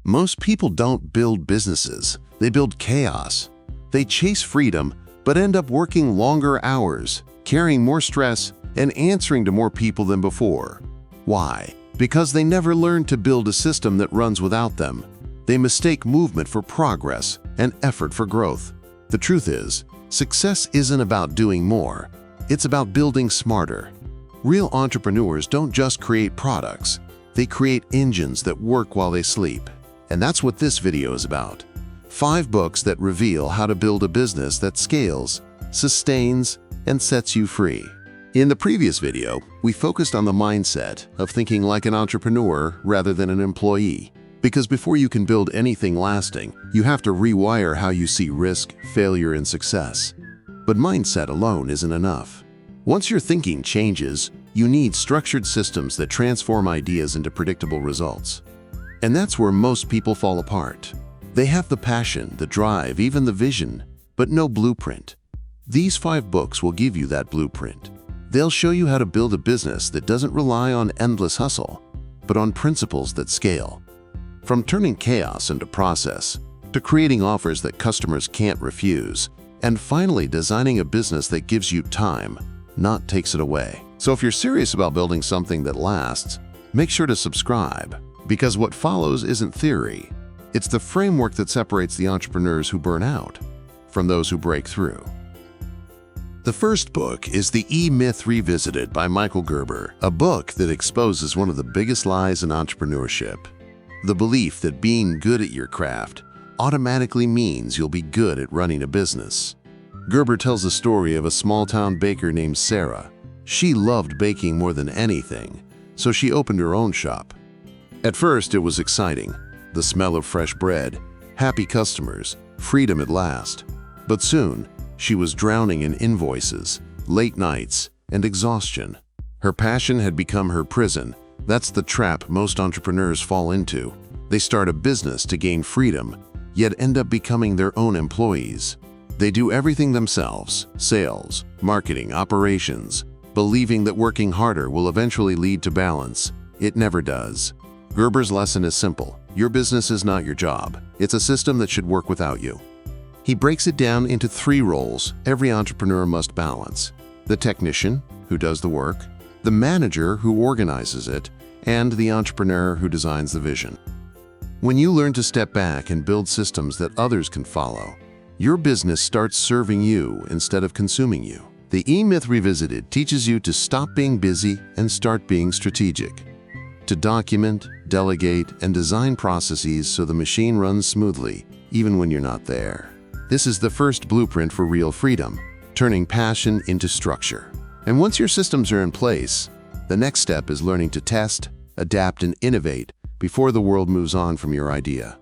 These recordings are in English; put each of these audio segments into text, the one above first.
Most people don't build businesses, they build chaos. They chase freedom, but end up working longer hours, carrying more stress, and answering to more people than before. Why? Because they never learned to build a system that runs without them. They mistake movement for progress and effort for growth. The truth is, success isn't about doing more, it's about building smarter. Real entrepreneurs don't just create products, they create engines that work while they sleep. And that's what this video is about. 5 books that reveal how to build a business that scales, sustains, and sets you free. In the previous video, we focused on the mindset of thinking like an entrepreneur rather than an employee. Because before you can build anything lasting, you have to rewire how you see risk, failure, and success. But mindset alone isn't enough. Once your thinking changes, you need structured systems that transform ideas into predictable results. And that's where most people fall apart. They have the passion, the drive, even the vision, but no blueprint. These 5 books will give you that blueprint. They'll show you how to build a business that doesn't rely on endless hustle, but on principles that scale. From turning chaos into process, to creating offers that customers can't refuse, and finally designing a business that gives you time, not takes it away. So if you're serious about building something that lasts, make sure to subscribe, because what follows isn't theory. It's the framework that separates the entrepreneurs who burn out from those who break through. The first book is The E-Myth Revisited by Michael Gerber, a book that exposes one of the biggest lies in entrepreneurship. The belief that being good at your craft automatically means you'll be good at running a business. Gerber tells the story of a small-town baker named Sarah. She loved baking more than anything, so she opened her own shop. At first, it was exciting. The smell of fresh bread, happy customers, freedom at last. But soon, she was drowning in invoices, late nights, and exhaustion. Her passion had become her prison. That's the trap most entrepreneurs fall into. They start a business to gain freedom, yet end up becoming their own employees. They do everything themselves: sales, marketing, operations, believing that working harder will eventually lead to balance. It never does. Gerber's lesson is simple. Your business is not your job. It's a system that should work without you. He breaks it down into 3 roles every entrepreneur must balance: the technician, who does the work, the manager, who organizes it, and the entrepreneur, who designs the vision. When you learn to step back and build systems that others can follow, your business starts serving you instead of consuming you. The E-Myth Revisited teaches you to stop being busy and start being strategic. To document, delegate, and design processes so the machine runs smoothly, even when you're not there. This is the first blueprint for real freedom, turning passion into structure. And once your systems are in place, the next step is learning to test, adapt, and innovate before the world moves on from your idea.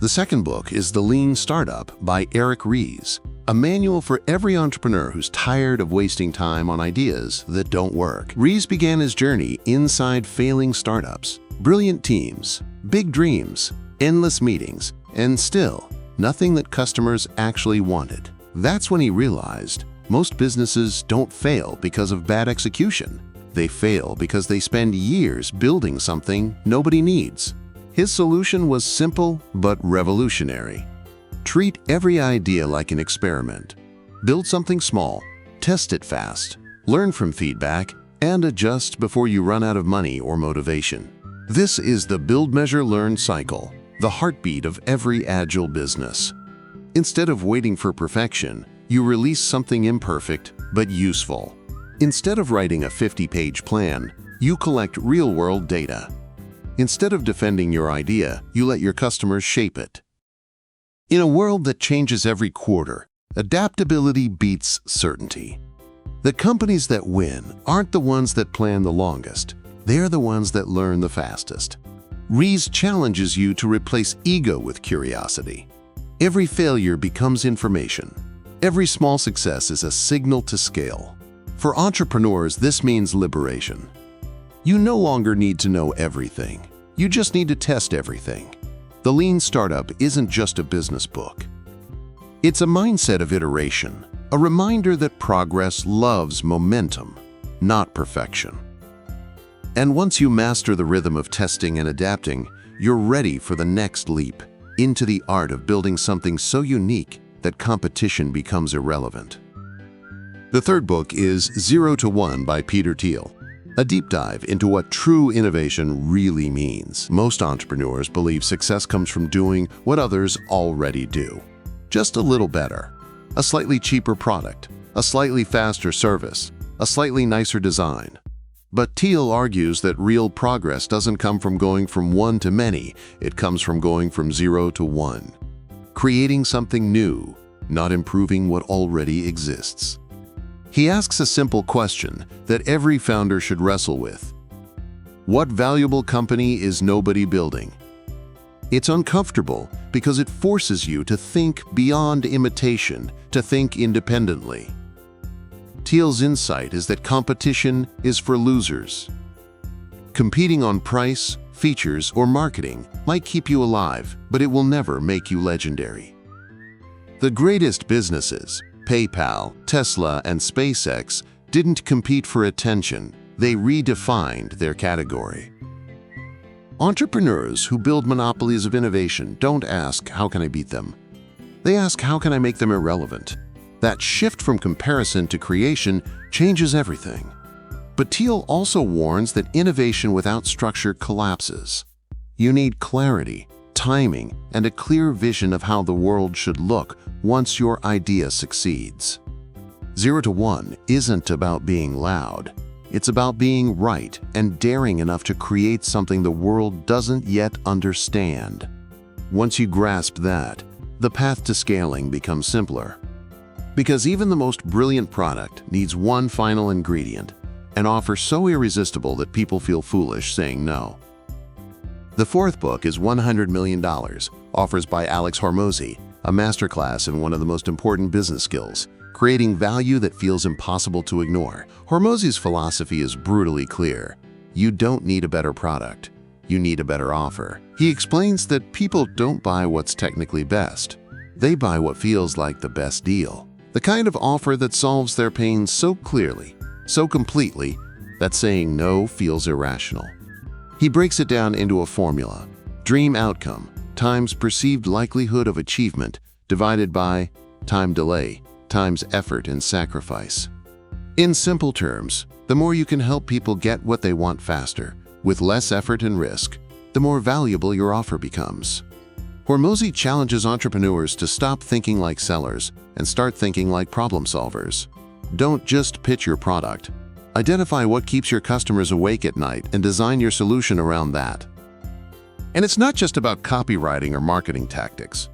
The second book is The Lean Startup by Eric Ries, a manual for every entrepreneur who's tired of wasting time on ideas that don't work. Ries began his journey inside failing startups, brilliant teams, big dreams, endless meetings, and still nothing that customers actually wanted. That's when he realized most businesses don't fail because of bad execution. They fail because they spend years building something nobody needs. His solution was simple but revolutionary. Treat every idea like an experiment. Build something small, test it fast, learn from feedback, and adjust before you run out of money or motivation. This is the build, measure, learn cycle, the heartbeat of every agile business. Instead of waiting for perfection, you release something imperfect but useful. Instead of writing a 50-page plan, you collect real-world data. Instead of defending your idea, you let your customers shape it. In a world that changes every quarter, adaptability beats certainty. The companies that win aren't the ones that plan the longest. They're the ones that learn the fastest. Ries challenges you to replace ego with curiosity. Every failure becomes information. Every small success is a signal to scale. For entrepreneurs, this means liberation. You no longer need to know everything. You just need to test everything. The Lean Startup isn't just a business book. It's a mindset of iteration, a reminder that progress loves momentum, not perfection. And once you master the rhythm of testing and adapting, you're ready for the next leap into the art of building something so unique that competition becomes irrelevant. The third book is 0 to 1 by Peter Thiel, a deep dive into what true innovation really means. Most entrepreneurs believe success comes from doing what others already do, just a little better. A slightly cheaper product, a slightly faster service, a slightly nicer design. But Thiel argues that real progress doesn't come from going from one to many, it comes from going from 0 to 1. Creating something new, not improving what already exists. He asks a simple question that every founder should wrestle with. What valuable company is nobody building? It's uncomfortable because it forces you to think beyond imitation, to think independently. Thiel's insight is that competition is for losers. Competing on price, features, or marketing might keep you alive, but it will never make you legendary. The greatest businesses, PayPal, Tesla, and SpaceX, didn't compete for attention, they redefined their category. Entrepreneurs who build monopolies of innovation don't ask, how can I beat them? They ask, how can I make them irrelevant? That shift from comparison to creation changes everything. But Thiel also warns that innovation without structure collapses. You need clarity, timing, and a clear vision of how the world should look once your idea succeeds. 0 to 1 isn't about being loud. It's about being right and daring enough to create something the world doesn't yet understand. Once you grasp that, the path to scaling becomes simpler. Because even the most brilliant product needs one final ingredient, an offer so irresistible that people feel foolish saying no. The fourth book is $100 Million, offers by Alex Hormozi, a masterclass in one of the most important business skills, creating value that feels impossible to ignore. Hormozi's philosophy is brutally clear. You don't need a better product. You need a better offer. He explains that people don't buy what's technically best. They buy what feels like the best deal. The kind of offer that solves their pain so clearly, so completely, that saying no feels irrational. He breaks it down into a formula: dream outcome times perceived likelihood of achievement divided by time delay times effort and sacrifice. In simple terms, the more you can help people get what they want faster, with less effort and risk, the more valuable your offer becomes. Hormozi challenges entrepreneurs to stop thinking like sellers and start thinking like problem solvers. Don't just pitch your product. Identify what keeps your customers awake at night and design your solution around that. And it's not just about copywriting or marketing tactics.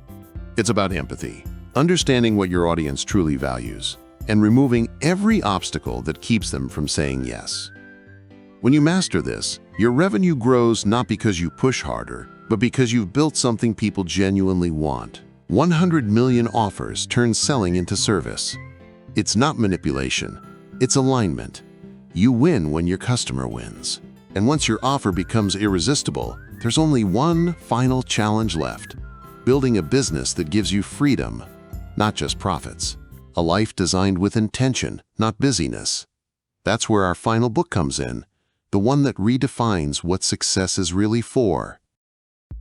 It's about empathy, understanding what your audience truly values, and removing every obstacle that keeps them from saying yes. When you master this, your revenue grows not because you push harder, but because you've built something people genuinely want. 100 million offers turn selling into service. It's not manipulation, it's alignment. You win when your customer wins. And once your offer becomes irresistible, there's only one final challenge left: building a business that gives you freedom, not just profits. A life designed with intention, not busyness. That's where our final book comes in, the one that redefines what success is really for.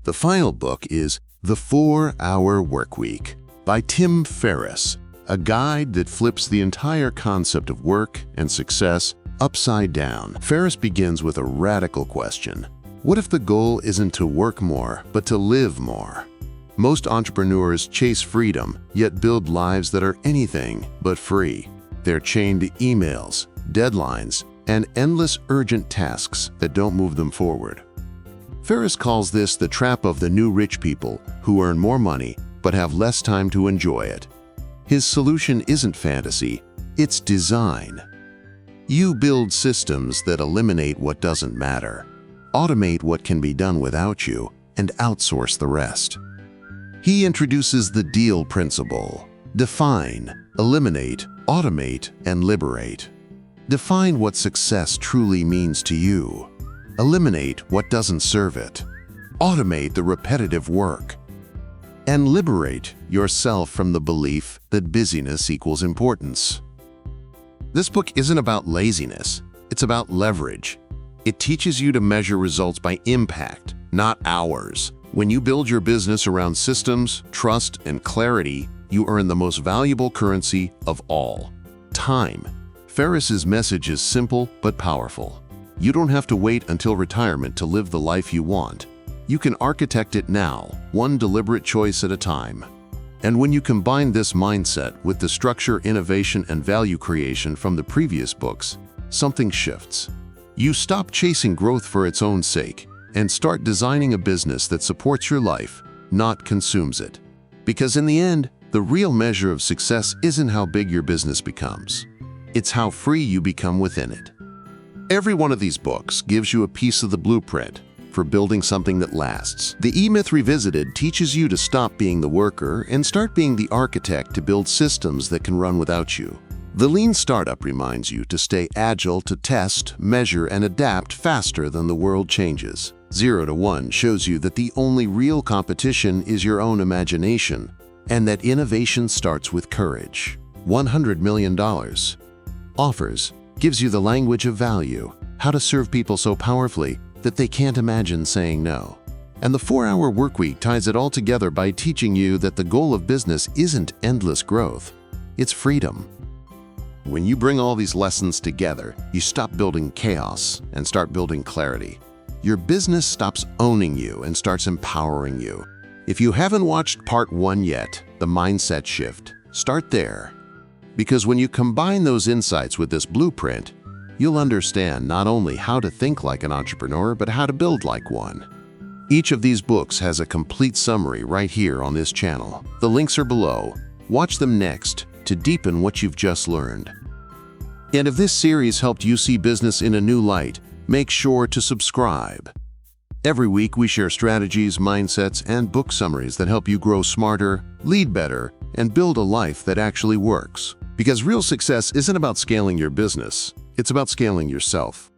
The final book is The 4-Hour Workweek by Tim Ferriss, a guide that flips the entire concept of work and success upside down. Ferriss begins with a radical question. What if the goal isn't to work more, but to live more? Most entrepreneurs chase freedom, yet build lives that are anything but free. They're chained to emails, deadlines, and endless urgent tasks that don't move them forward. Ferriss calls this the trap of the new rich people who earn more money but have less time to enjoy it. His solution isn't fantasy, it's design. You build systems that eliminate what doesn't matter, automate what can be done without you, and outsource the rest. He introduces the deal principle: define, eliminate, automate, and liberate. Define what success truly means to you. Eliminate what doesn't serve it. Automate the repetitive work. And liberate yourself from the belief that busyness equals importance. This book isn't about laziness, it's about leverage. It teaches you to measure results by impact, not hours. When you build your business around systems, trust, and clarity, you earn the most valuable currency of all: time. Ferriss's message is simple but powerful. You don't have to wait until retirement to live the life you want. You can architect it now, one deliberate choice at a time. And when you combine this mindset with the structure, innovation, and value creation from the previous books, something shifts. You stop chasing growth for its own sake and start designing a business that supports your life, not consumes it. Because in the end, the real measure of success isn't how big your business becomes. It's how free you become within it. Every one of these books gives you a piece of the blueprint for building something that lasts. The E-Myth Revisited teaches you to stop being the worker and start being the architect to build systems that can run without you. The Lean Startup reminds you to stay agile, to test, measure, and adapt faster than the world changes. 0 to 1 shows you that the only real competition is your own imagination, and that innovation starts with courage. $100 million. Offers gives you the language of value, how to serve people so powerfully that they can't imagine saying no. And the 4-Hour Workweek ties it all together by teaching you that the goal of business isn't endless growth, it's freedom. When you bring all these lessons together, you stop building chaos and start building clarity. Your business stops owning you and starts empowering you. If you haven't watched part 1 yet, The Mindset Shift, start there. Because when you combine those insights with this blueprint, you'll understand not only how to think like an entrepreneur, but how to build like one. Each of these books has a complete summary right here on this channel. The links are below. Watch them next to deepen what you've just learned. And if this series helped you see business in a new light, make sure to subscribe. Every week we share strategies, mindsets, and book summaries that help you grow smarter, lead better, and build a life that actually works. Because real success isn't about scaling your business, it's about scaling yourself.